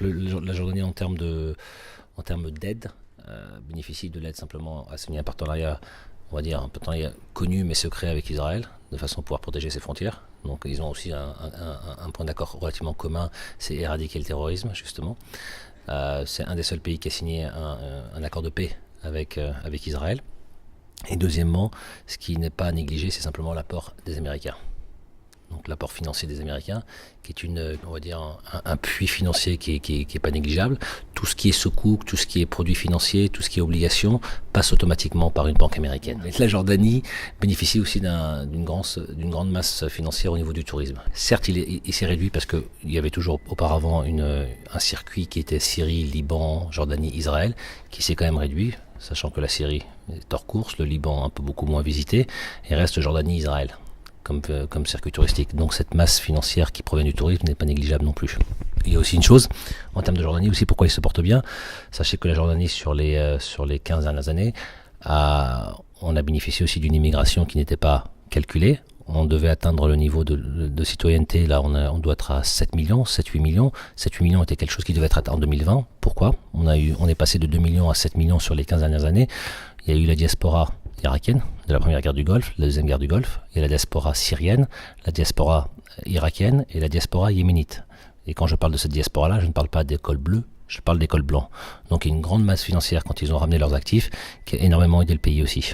Donc la Jordanie en termes d'aide bénéficie de l'aide simplement à signer un partenariat, on va dire un partenariat connu mais secret avec Israël, de façon à pouvoir protéger ses frontières. Donc ils ont aussi un point d'accord relativement commun, c'est éradiquer le terrorisme justement. C'est un des seuls pays qui a signé un accord de paix avec Israël. Et deuxièmement, ce qui n'est pas négligé, c'est simplement l'apport des Américains. Donc l'apport financier des Américains, qui est on va dire un puits financier qui est pas négligeable. Tout ce qui est sukuk, tout ce qui est produits financiers, tout ce qui est obligations, passe automatiquement par une banque américaine. Et la Jordanie bénéficie aussi d'une grande masse financière au niveau du tourisme. Certes, il s'est réduit parce qu'il y avait toujours auparavant un circuit qui était Syrie, Liban, Jordanie, Israël, qui s'est quand même réduit, sachant que la Syrie est hors course, le Liban un peu beaucoup moins visité, et reste Jordanie, Israël. Comme circuit touristique. Donc cette masse financière qui provient du tourisme n'est pas négligeable non plus. Il y a aussi une chose, en termes de Jordanie aussi, pourquoi il se porte bien. Sachez que la Jordanie, sur les 15 dernières années, on a bénéficié aussi d'une immigration qui n'était pas calculée. On devait atteindre le niveau de citoyenneté, là on doit être à 7 millions, 7-8 millions. 7-8 millions était quelque chose qui devait être atteint en 2020. Pourquoi ? On est passé de 2 millions à 7 millions sur les 15 dernières années. Il y a eu la diaspora irakienne de la première guerre du Golfe, la deuxième guerre du Golfe. Il y a la diaspora syrienne, la diaspora irakienne et la diaspora yéménite. Et quand je parle de cette diaspora-là, je ne parle pas des cols bleus, je parle des cols blancs. Donc il y a une grande masse financière quand ils ont ramené leurs actifs qui a énormément aidé le pays aussi.